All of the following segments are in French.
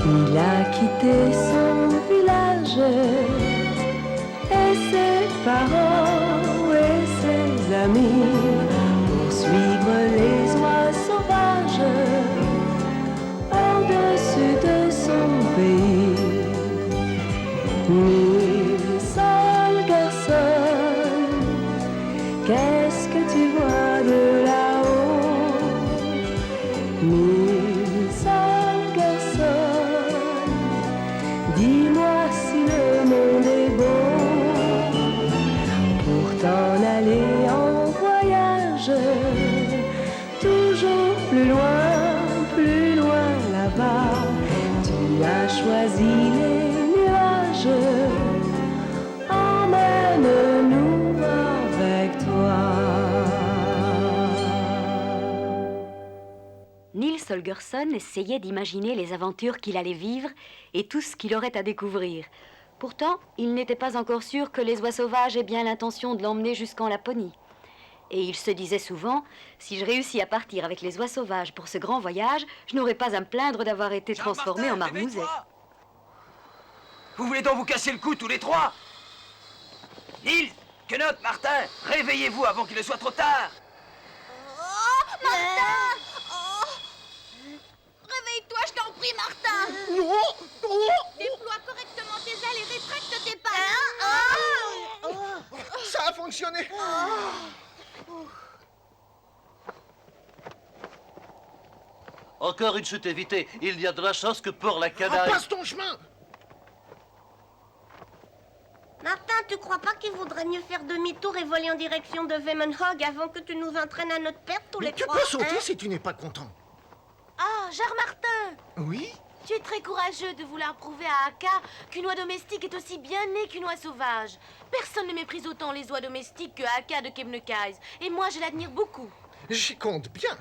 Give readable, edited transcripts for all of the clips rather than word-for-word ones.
Il a quitté son village et ses parents et ses amis pour suivre les oies sauvages au-dessus de son pays. Mille seuls garçons, qu'est-ce que tu vois de là-haut? Mille seuls garçons, dis-moi si le monde est beau pour t'en aller en voyage, toujours plus loin là-bas. Tu as choisi les nuages, emmène-nous avec toi. Niels Holgersson essayait d'imaginer les aventures qu'il allait vivre et tout ce qu'il aurait à découvrir. Pourtant, il n'était pas encore sûr que les oies sauvages aient bien l'intention de l'emmener jusqu'en Laponie. Et il se disait souvent, si je réussis à partir avec les oies sauvages pour ce grand voyage, je n'aurai pas à me plaindre d'avoir été transformé en marmouset. Vous voulez donc vous casser le cou tous les trois? Niels, Quenotte, Martin, réveillez-vous avant qu'il ne soit trop tard. Oh, Martin! Oh! Réveille-toi, je t'en prie, Martin! Non! Déploie correctement tes ailes et rétracte tes pattes. Ça a fonctionné! Encore une chute évitée. Il y a de la chance que pour la canaille... Passe ton chemin! Martin, tu crois pas qu'il vaudrait mieux faire demi-tour et voler en direction de Vemenhog avant que tu nous entraînes à notre perte tous Mais les tu trois, peux sauter hein? si tu n'es pas content. Ah, Gère Martin! Oui? Tu es très courageux de vouloir prouver à Aka qu'une oie domestique est aussi bien née qu'une oie sauvage. Personne ne méprise autant les oies domestiques que Aka de Kebnekaise. Et moi, je l'admire beaucoup. J'y compte bien.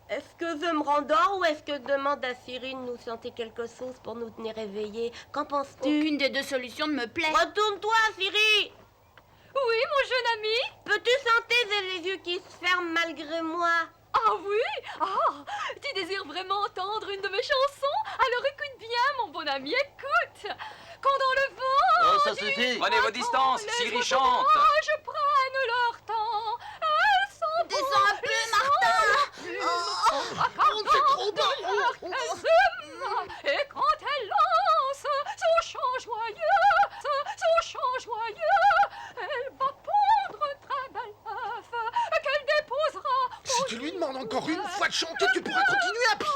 Est-ce que je me rendors ou est-ce que je demande à Cyrine nous chanter quelque chose pour nous tenir éveillés? Qu'en penses-tu? Aucune des deux solutions ne me plaît. Retourne-toi, Cyrine! Oui, mon jeune ami? Peux-tu chanter J'ai les yeux qui se ferment malgré moi? Ah oui? Ah, tu désires vraiment entendre une de mes chansons? Alors écoute bien, mon bon ami, écoute. Quand dans le vent... Oh, ça suffit. Prenez vos distances, Siri chante. Je prenne leur temps. Elles sont Descends un peu, Martin! C'est trop bas! Et quand elle lance son chant joyeux, elle va pondre un très bel œuf qu'elle déposera. Si tu lui demandes encore une fois de chanter, tu pourras continuer à pied.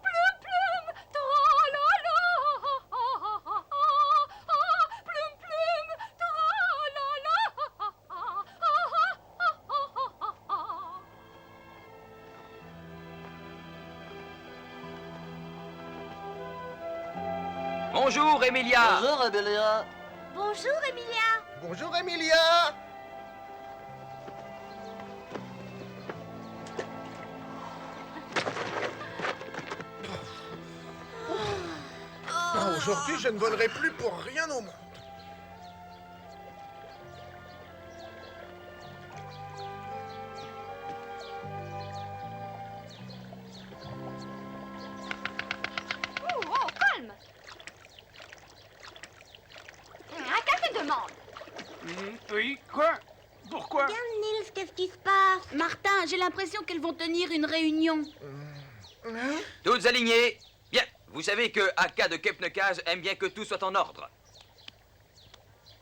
Plume, plume, tra-la-la. Plume, plume, tra-la-la. Bonjour, Emilia. Bonjour, Amelia. Bonjour, Emilia. Bonjour, Emilia! Aujourd'hui, je ne volerai plus pour rien au monde. Oh, calme. Aka te demande. Oui, quoi? Pourquoi? Bien, Niels, qu'est-ce qui se passe? Martin, j'ai l'impression qu'elles vont tenir une réunion. Toutes alignées. Bien, vous savez que Aka de Kebnekaise aime bien que tout soit en ordre.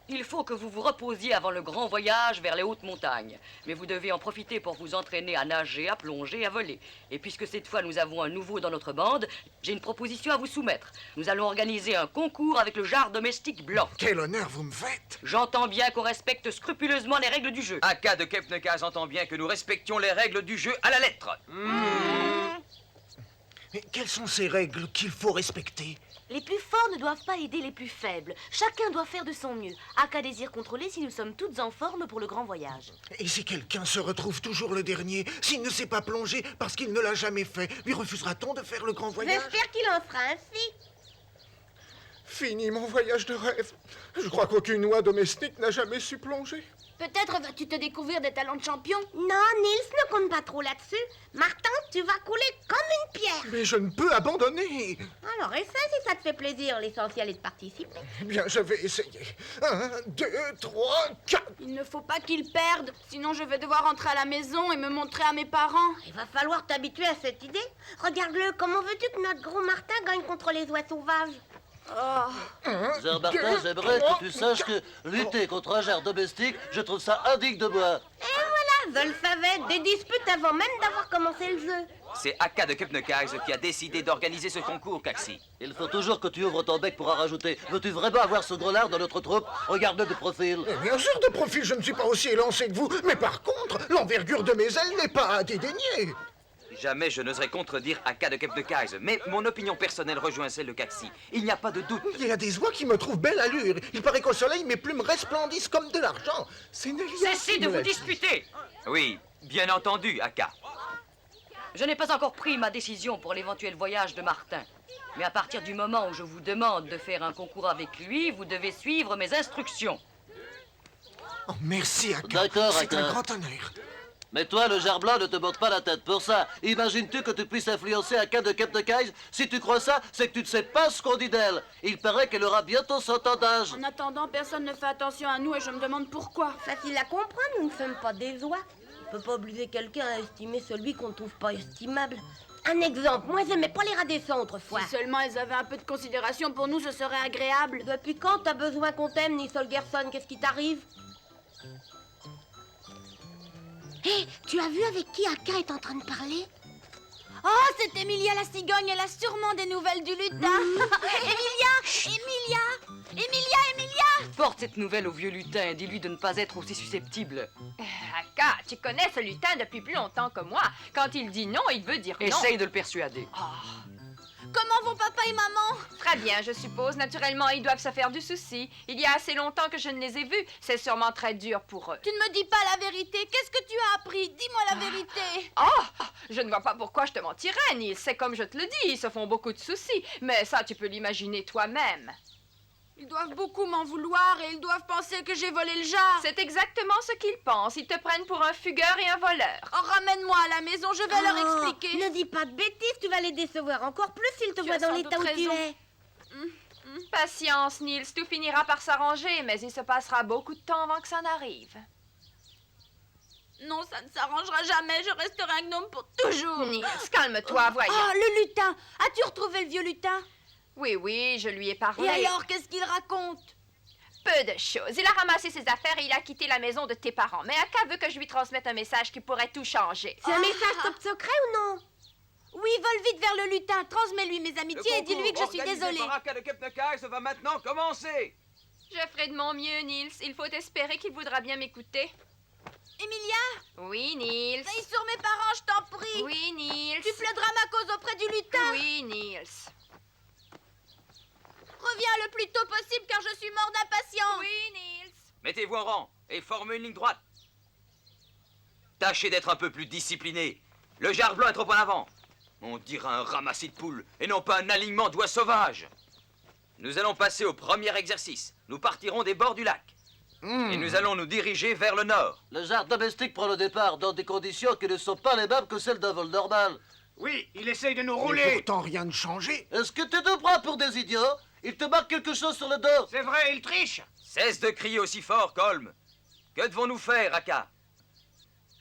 Il faut que vous vous reposiez avant le grand voyage vers les hautes montagnes. Mais vous devez en profiter pour vous entraîner à nager, à plonger, à voler. Et puisque cette fois nous avons un nouveau dans notre bande, j'ai une proposition à vous soumettre. Nous allons organiser un concours avec le jar domestique blanc. Quel honneur vous me faites! J'entends bien qu'on respecte scrupuleusement les règles du jeu. Aka de Kebnekaise entend bien que nous respections les règles du jeu à la lettre. Mais quelles sont ces règles qu'il faut respecter? Les plus forts ne doivent pas aider les plus faibles. Chacun doit faire de son mieux. Aka désire contrôler si nous sommes toutes en forme pour le grand voyage. Et si quelqu'un se retrouve toujours le dernier, s'il ne sait pas plonger parce qu'il ne l'a jamais fait, lui refusera-t-on de faire le grand voyage? J'espère qu'il en fera ainsi. Fini mon voyage de rêve. Je crois qu'aucune oie domestique n'a jamais su plonger. Peut-être vas-tu te découvrir des talents de champion. Non, Nils ne compte pas trop là-dessus. Martin, tu vas couler comme une pierre. Mais je ne peux abandonner. Alors essaie si ça te fait plaisir. L'essentiel est de participer. Eh bien, je vais essayer. 1, 2, 3, 4. Il ne faut pas qu'il perde, sinon je vais devoir rentrer à la maison et me montrer à mes parents. Il va falloir t'habituer à cette idée. Regarde-le, comment veux-tu que notre gros Martin gagne contre les oies sauvages? Cher Martin, j'aimerais que tu saches que lutter contre un genre domestique, je trouve ça indigne de moi. Et voilà, je le savais, des disputes avant même d'avoir commencé le jeu. C'est Aka de Kebnekaise qui a décidé d'organiser ce concours, Kaxi. Il faut toujours que tu ouvres ton bec pour en rajouter. Veux-tu vraiment avoir ce gros lard dans notre troupe? Regarde-le de profil. Et bien sûr, de profil, je ne suis pas aussi élancé que vous. Mais par contre, l'envergure de mes ailes n'est pas à dédaigner. Jamais je n'oserais contredire Aka de Kebnekaise, mais mon opinion personnelle rejoint celle de Kaxi. Il n'y a pas de doute. Il y a des oies qui me trouvent belle allure. Il paraît qu'au soleil, mes plumes resplendissent comme de l'argent. C'est Nelia Cessez qui de me vous l'a dit. disputer. Oui, bien entendu, Aka. Je n'ai pas encore pris ma décision pour l'éventuel voyage de Martin. Mais à partir du moment où je vous demande de faire un concours avec lui, vous devez suivre mes instructions. Oh, merci, Aka. D'accord, C'est Aka. un grand honneur. Mais toi, le jar blanc ne te monte pas la tête pour ça. Imagines-tu que tu puisses influencer Aka de Kebnekaise? Si tu crois ça, c'est que tu ne sais pas ce qu'on dit d'elle. Il paraît qu'elle aura bientôt 100 ans d'âge. En attendant, personne ne fait attention à nous et je me demande pourquoi. Facile à comprendre, nous ne sommes pas des oies. On ne peut pas obliger quelqu'un à estimer celui qu'on ne trouve pas estimable. Un exemple, moi j'aimais pas les radessants autrefois. Si seulement elles avaient un peu de considération pour nous, ce serait agréable. Depuis quand t'as besoin qu'on t'aime, Nils Holgersson? Qu'est-ce qui t'arrive? Hé, tu as vu avec qui Aka est en train de parler? Oh, c'est Emilia la cigogne, elle a sûrement des nouvelles du lutin. Emilia! Porte cette nouvelle au vieux lutin et dis-lui de ne pas être aussi susceptible. Aka, tu connais ce lutin depuis plus longtemps que moi. Quand il dit non, il veut dire non. Essaye de le persuader. Comment vont papa et maman? Très bien, je suppose. Naturellement, ils doivent se faire du souci. Il y a assez longtemps que je ne les ai vus. C'est sûrement très dur pour eux. Tu ne me dis pas la vérité. Qu'est-ce que tu as appris? Dis-moi la vérité. Oh, je ne vois pas pourquoi je te mentirais, Nils. C'est comme je te le dis, ils se font beaucoup de soucis. Mais ça, tu peux l'imaginer toi-même. Ils doivent beaucoup m'en vouloir et ils doivent penser que j'ai volé le jar. C'est exactement ce qu'ils pensent. Ils te prennent pour un fugueur et un voleur. Oh, ramène-moi à la maison, je vais leur expliquer. Ne dis pas de bêtises, tu vas les décevoir encore plus s'ils te Tu voient as dans sans l'état doute où tu raison. es. Patience, Nils. Tout finira par s'arranger, mais il se passera beaucoup de temps avant que ça n'arrive. Non, ça ne s'arrangera jamais. Je resterai un gnome pour toujours. Nils, calme-toi, voyons. Oh, le lutin. As-tu retrouvé le vieux lutin? Oui, oui, je lui ai parlé. Et alors, qu'est-ce qu'il raconte? Peu de choses. Il a ramassé ses affaires et il a quitté la maison de tes parents. Mais Aka veut que je lui transmette un message qui pourrait tout changer. C'est un message top secret ou non? Oui, vole vite vers le lutin. Transmets-lui mes amitiés et dis-lui que je suis désolée. Aka de Kebnekaise va maintenant commencer. Je ferai de mon mieux, Nils. Il faut espérer qu'il voudra bien m'écouter. Emilia, Oui, Nils. veille sur mes parents, je t'en prie. Oui, Nils. Tu plaideras ma cause auprès du lutin. Oui, Nils. Reviens le plus tôt possible car je suis mort d'impatience. Oui, Nils. Mettez-vous en rang et formez une ligne droite. Tâchez d'être un peu plus discipliné. Le jar blanc est trop en avant. On dirait un ramassis de poules et non pas un alignement d'oies sauvages. Nous allons passer au premier exercice. Nous partirons des bords du lac. Et nous allons nous diriger vers le nord. Le jar domestique prend le départ dans des conditions qui ne sont pas les mêmes que celles d'un vol normal. Oui, il essaye de nous Mais rouler. pourtant, rien ne changeait. Est-ce que tu te prends pour des idiots? Il te marque quelque chose sur le dos. C'est vrai, il triche. Cesse de crier aussi fort, Colm. Que devons-nous faire, Aka?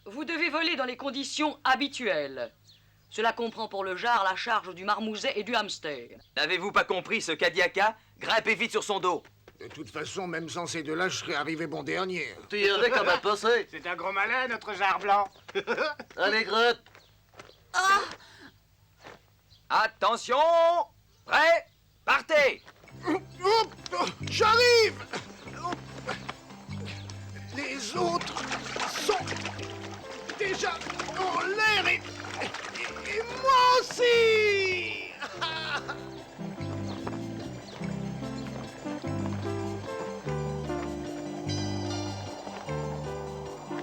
Vous devez voler dans les conditions habituelles. Cela comprend pour le jar la charge du marmouset et du hamster. N'avez-vous pas compris ce qu'a dit Aka? Grimpez vite sur son dos. De toute façon, même sans ces deux-là, je serais arrivé bon dernier. Tu y avais quand même pensé. C'est un gros malin, notre jar blanc. Allez, grimpe. Attention! Prêt? Partez! J'arrive! Les autres sont déjà en l'air et moi aussi!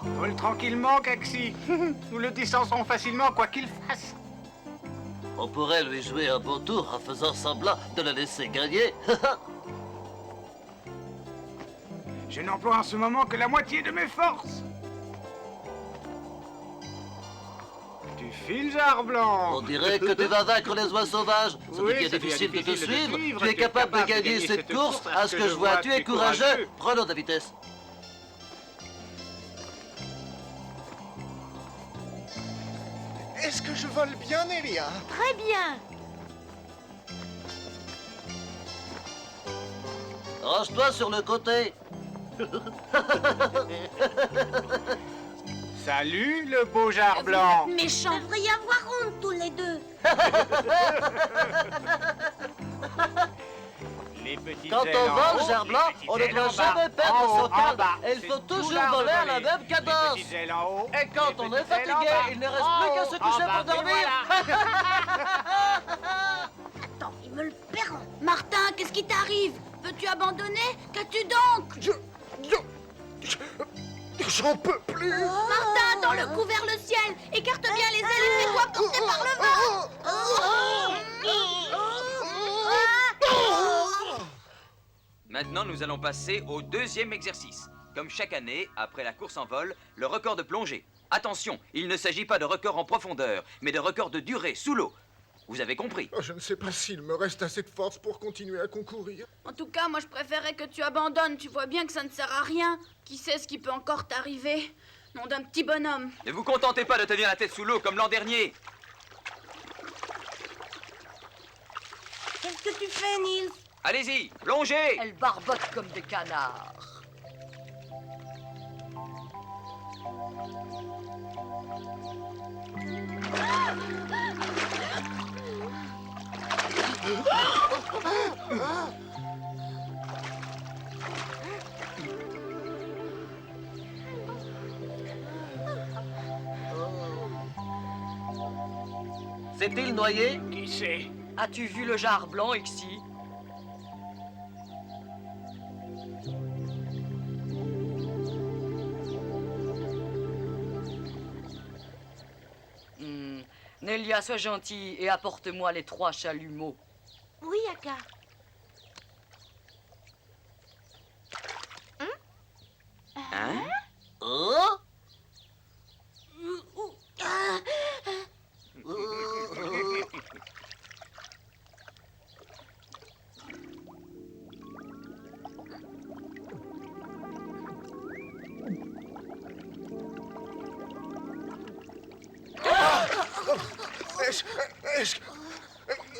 Vole tranquillement, Kaxi. Nous le descendrons facilement, quoi qu'il fasse. On pourrait lui jouer un beau tour en faisant semblant de le laisser gagner. Je n'emploie en ce moment que la moitié de mes forces. Tu files, Jarblanc. On dirait que tu vas vaincre les oies sauvages. Ça Oui, devient ça devient difficile de te difficile de te suivre. suivre. Tu es capable de gagner cette course. À ce que je vois, tu es courageux. Prenons de la vitesse. Est-ce que je vole bien, Nelia? Très bien. Range-toi sur le côté. Salut, le beau Jarblanc. Méchant. Vous devriez avoir honte tous les deux. Les petites Quand ailes on en vole, haut, Jarblanc, les petites on ne ailes doit en bas. jamais En perdre haut, son en calme. bas. Et il C'est faut tout toujours l'art de voler à la voler. même cadence. Les petites ailes en haut, Et quand les on est petites ailes en fatigué, bas. il ne reste En plus qu'à haut, se en coucher bas, pour et dormir. Attends, il me le perd. Martin, qu'est-ce qui t'arrive? Veux-tu abandonner? Qu'as-tu donc? J'en peux plus. Martin, dans le cou vers le ciel. Écarte bien les ailes et fais-toi porter par le vent. Maintenant, nous allons passer au deuxième exercice. Comme chaque année, après la course en vol, le record de plongée. Attention, il ne s'agit pas de record en profondeur, mais de record de durée sous l'eau. Vous avez compris? Oh, je ne sais pas s'il me reste assez de force pour continuer à concourir. En tout cas, moi je préférais que tu abandonnes. Tu vois bien que ça ne sert à rien. Qui sait ce qui peut encore t'arriver? Nom d'un petit bonhomme. Ne vous contentez pas de tenir la tête sous l'eau comme l'an dernier. Qu'est-ce que tu fais, Nils? Allez-y, plongez! Elle barbote comme des canards. C'est-il noyé? Qui sait? As-tu vu le Jarblanc, Ixi? Nelia, sois gentille et apporte-moi les 3 chalumeaux. Oui, Aka. Hein? Oh?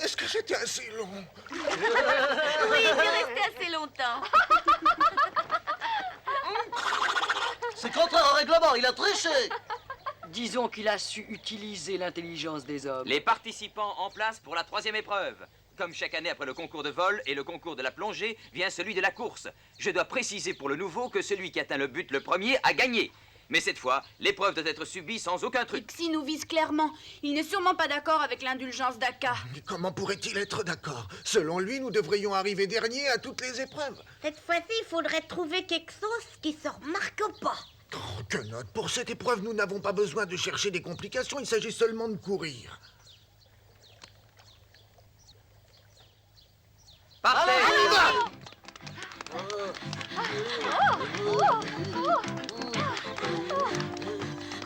Est-ce que c'était assez long? Oui, c'est resté assez longtemps. C'est contraire au règlement, il a triché. Disons qu'il a su utiliser l'intelligence des hommes. Les participants en place pour la 3e épreuve. Comme chaque année après le concours de vol et le concours de la plongée, vient celui de la course. Je dois préciser pour le nouveau que celui qui atteint le but le premier a gagné. Mais cette fois, l'épreuve doit être subie sans aucun truc. Ixi nous vise clairement. Il n'est sûrement pas d'accord avec l'indulgence d'Aka. Mais comment pourrait-il être d'accord? Selon lui, nous devrions arriver dernier à toutes les épreuves. Cette fois-ci, il faudrait trouver quelque chose qui se remarque pas. Oh, que note, pour cette épreuve, nous n'avons pas besoin de chercher des complications, il s'agit seulement de courir. Parfait!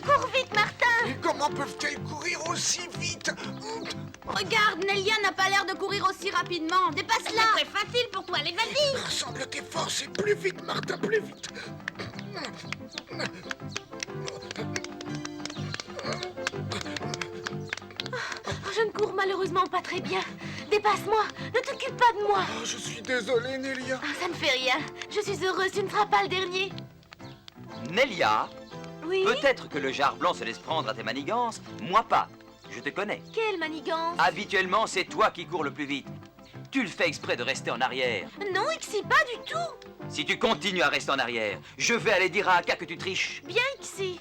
Cours vite, Martin. Mais comment peuvent-elles courir aussi vite? Regarde, Nelia n'a pas l'air de courir aussi rapidement. Dépasse-la. C'est très facile pour toi, allez, vas-y. Rassemble tes forces et plus vite, Martin, plus vite. Je ne cours malheureusement pas très bien. Dépasse-moi. Ne t'occupe pas de moi. Oh, je suis désolé, Nelia. Ah, ça ne fait rien. Je suis heureuse. Tu ne seras pas le dernier. Nelia, Oui? peut-être que le Jarblanc se laisse prendre à tes manigances, moi pas. Je te connais. Quelle manigance. Habituellement, c'est toi qui cours le plus vite. Tu le fais exprès de rester en arrière. Non, Ixi, pas du tout. Si tu continues à rester en arrière, je vais aller dire à Aka que tu triches. Bien, Ixi.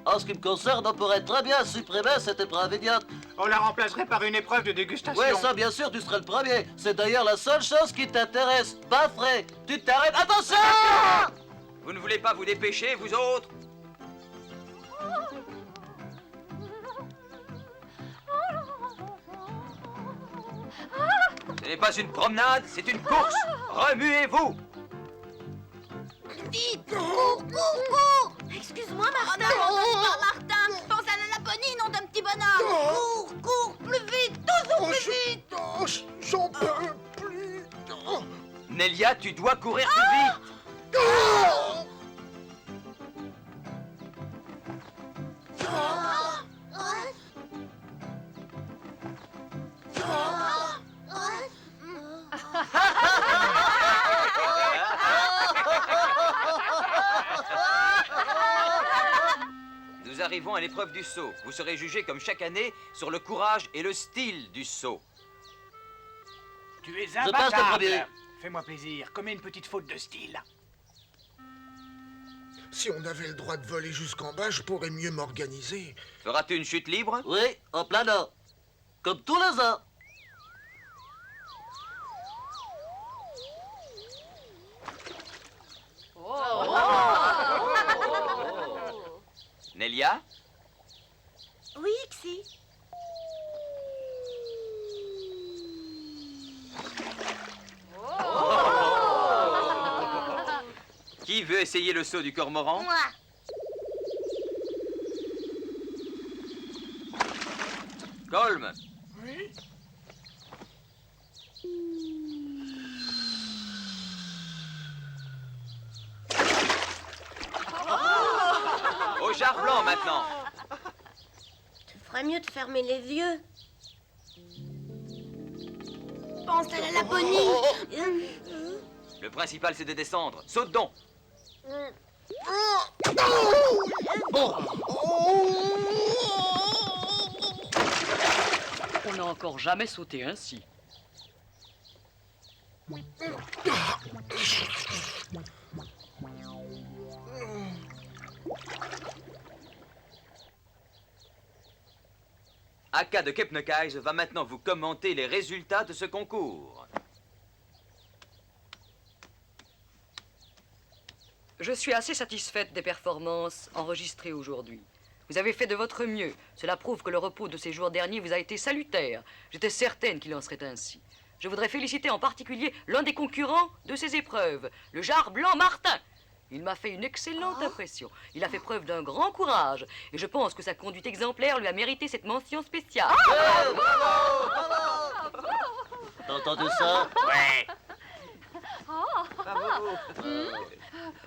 En ce qui me concerne, on pourrait très bien supprimer cette épreuve idiote. On la remplacerait par une épreuve de dégustation. Ouais, ça, bien sûr, tu serais le premier. C'est d'ailleurs la seule chose qui t'intéresse. Pas frais. Tu t'arrêtes. Attention! Vous ne voulez pas vous dépêcher, vous autres? Ce n'est pas une promenade, c'est une course. Remuez-vous. vite. Cours, cours, cours. Excuse-moi, Oh, Martin. n'abandonne pas, Martin. Pense à la Laponie, nom d'un petit bonhomme. Cours, cours, plus vite, toujours plus vite. Oh, j'en peux plus. Oh. Nelia, tu dois courir plus vite. Oh. Nous arrivons à l'épreuve du saut. Vous serez jugé comme chaque année sur le courage et le style du saut. Tu es Je passe le premier. imbattable. Fais-moi plaisir, commets une petite faute de style. Si on avait le droit de voler jusqu'en bas, je pourrais mieux m'organiser. Feras-tu une chute libre? Oui, en plein nord. Comme tous les ans. Nelia? Oui, Ixi. Qui veut essayer le saut du cormoran? Moi. Colm, Oui. au jar blanc maintenant. Tu ferais mieux de fermer les yeux. Pense à la Laponie. Le principal, c'est de descendre. Saute donc. On n'a encore jamais sauté ainsi. Aka de Kepnekaise va maintenant vous commenter les résultats de ce concours. Je suis assez satisfaite des performances enregistrées aujourd'hui. Vous avez fait de votre mieux. Cela prouve que le repos de ces jours derniers vous a été salutaire. J'étais certaine qu'il en serait ainsi. Je voudrais féliciter en particulier l'un des concurrents de ces épreuves, le jar blanc Martin. Il m'a fait une excellente impression. Il a fait preuve d'un grand courage. Et je pense que sa conduite exemplaire lui a mérité cette mention spéciale. T'as entendu ça? Ouais.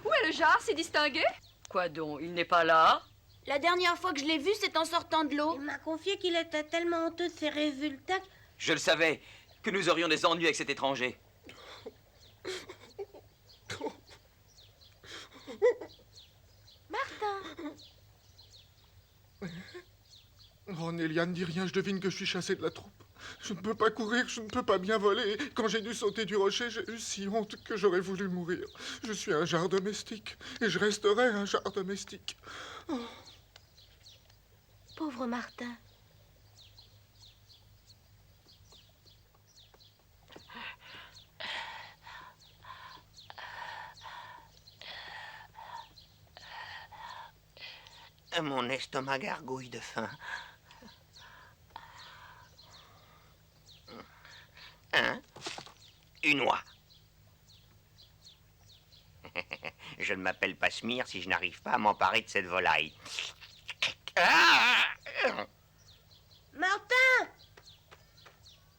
Où est le jar si distingué? Quoi donc? Il n'est pas là? La dernière fois que je l'ai vu, c'est en sortant de l'eau. Il m'a confié qu'il était tellement honteux de ses résultats. Je le savais, que nous aurions des ennuis avec cet étranger. Martin. Oh, Nelia, ne dis rien, je devine que je suis chassé de la troupe. Je ne peux pas courir, je ne peux pas bien voler. Quand j'ai dû sauter du rocher, j'ai eu si honte que j'aurais voulu mourir. Je suis un jar domestique, et je resterai un jar domestique. Oh. Pauvre Martin. Mon estomac gargouille de faim. Hein? Une oie. Je ne m'appelle pas Smir si je n'arrive pas à m'emparer de cette volaille. Ah! Martin!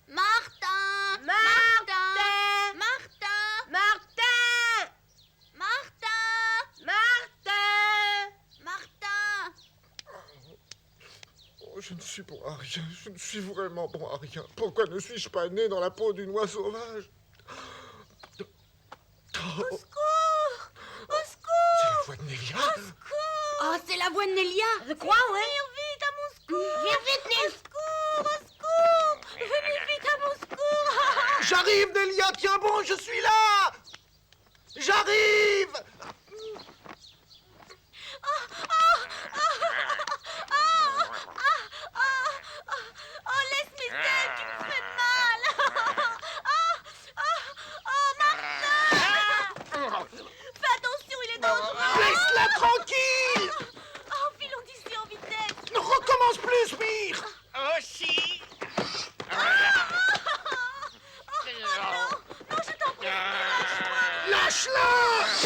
Martin! Martin! Martin! Martin! Martin! Martin! Martin! Oh, je ne suis bon à rien, je ne suis vraiment bon à rien. Pourquoi ne suis-je pas né dans la peau d'une oie sauvage? Au secours! Au secours! C'est la voix de Nelia. Au secours! Oh, c'est la voix de Nelia! Je crois, ouais. Venez vite à mon secours! Viens vite, Nils! Au secours! Au secours! Venez vite à mon secours! J'arrive, Nelia, tiens bon, je suis là. J'arrive. Oh, laisse mes ailes, tu me fais mal! Oh, Martin! Fais attention, il est dangereux! Laisse-la tranquille. Oh, filons d'ici en vitesse! Ne recommence plus, Smir. Oh si! Non, je t'en prie, lâche-moi! Lâche-la.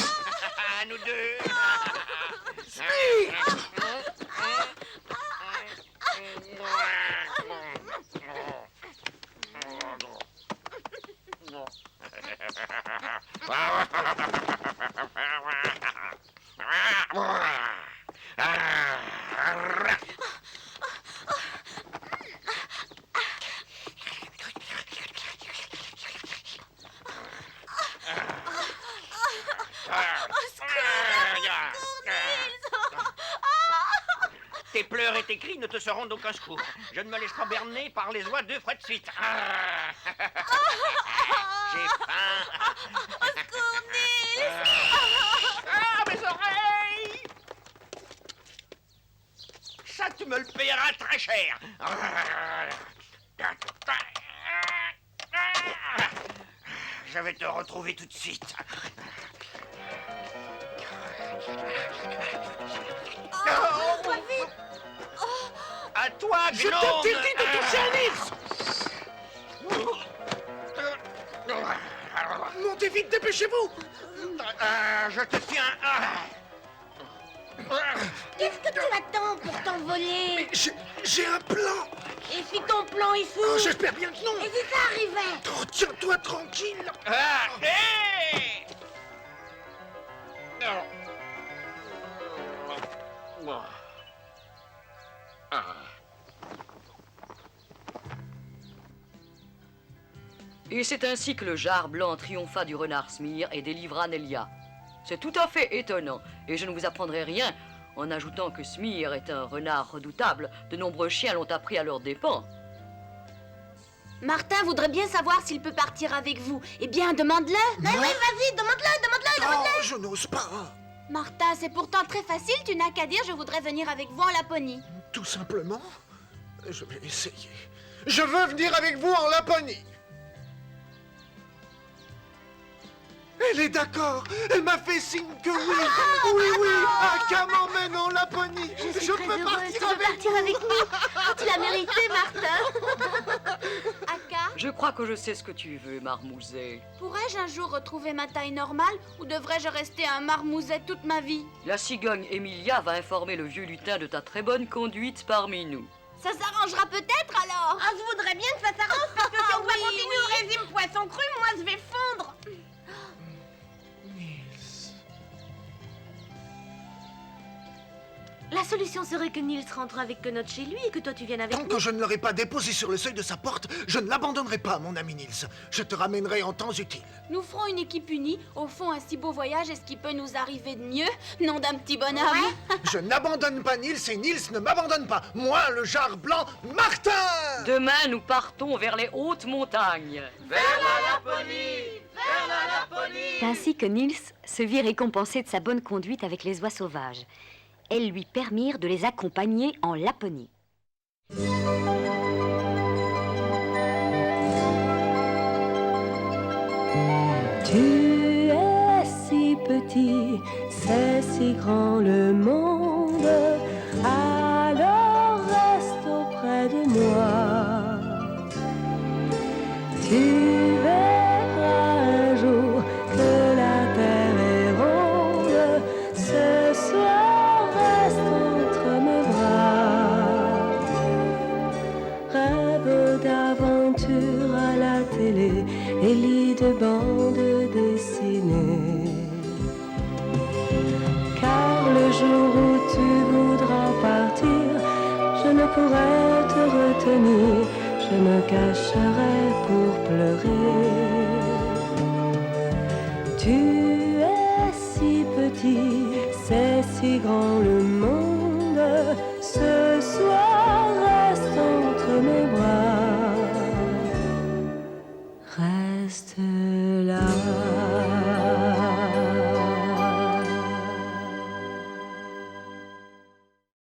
Tes pleurs et tes cris ne te seront d'aucun secours. Je ne me laisse pas berner par les oies 2 fois de suite. J'ai faim. Au secours, Nils! Mes oreilles! Ça, tu me le payeras très cher. Je vais te retrouver tout de suite. Pas vite! À toi, Je Gnome! t'interdis de toucher à Nils! Montez vite, dépêchez-vous! Je te tiens. Qu'est-ce que tu attends pour t'envoler? J'ai un plan! Et si ton plan est fou? Oh, j'espère bien que non! Et si ça arrivait? Oh, tiens-toi tranquille! Hé! Et c'est ainsi que le jar blanc triompha du renard Smir et délivra Nelia. C'est tout à fait étonnant, et je ne vous apprendrai rien en ajoutant que Smir est un renard redoutable. De nombreux chiens l'ont appris à leurs dépens. Martin voudrait bien savoir s'il peut partir avec vous. Eh bien, demande-le. Mais oui, vas-y, demande-le. Oh, je n'ose pas! Martin, c'est pourtant très facile. Tu n'as qu'à dire je voudrais venir avec vous en Laponie. Tout simplement, je vais essayer. Je veux venir avec vous en Laponie! Elle est d'accord. Elle m'a fait signe que oui. Oui. Aka m'emmène en Laponie. Je peux partir avec nous. Oh, tu l'as mérité, Martin. Aka, Je crois que je sais ce que tu veux, marmouset. pourrais-je un jour retrouver ma taille normale ou devrais-je rester un marmouset toute ma vie? La cigogne Emilia va informer le vieux lutin de ta très bonne conduite parmi nous. Ça s'arrangera peut-être alors. Ah, je voudrais bien que ça s'arrange parce que si on doit continuer au régime poisson cru, moi je vais fondre. La solution serait que Nils rentre avec Quenotte chez lui et que toi tu viennes avec Tant nous. que je ne l'aurai pas déposé sur le seuil de sa porte, je ne l'abandonnerai pas, mon ami Nils. Je te ramènerai en temps utile. Nous ferons une équipe unie. Au fond, un si beau voyage, est-ce qu'il peut nous arriver de mieux? Nom d'un petit bonhomme. Je n'abandonne pas Nils et Nils ne m'abandonne pas. Moi, le jar blanc, Martin! Demain, nous partons vers les hautes montagnes. Vers la Laponie! Vers la Laponie! C'est ainsi que Nils se vit récompensé de sa bonne conduite avec les oies sauvages. Elles lui permirent de les accompagner en Laponie. Tu es si petit, c'est si grand le monde, alors reste auprès de moi. Tu verras un jour que la terre est ronde, ce soir reste entre mes bras. Rêve d'aventure à la télé et lit de bandes dessinées. Car le jour où tu voudras partir, je ne pourrai te retenir, je me cacherai pour pleurer. Tu es si petit, c'est si grand le monde, ce soir reste entre mes bras. Reste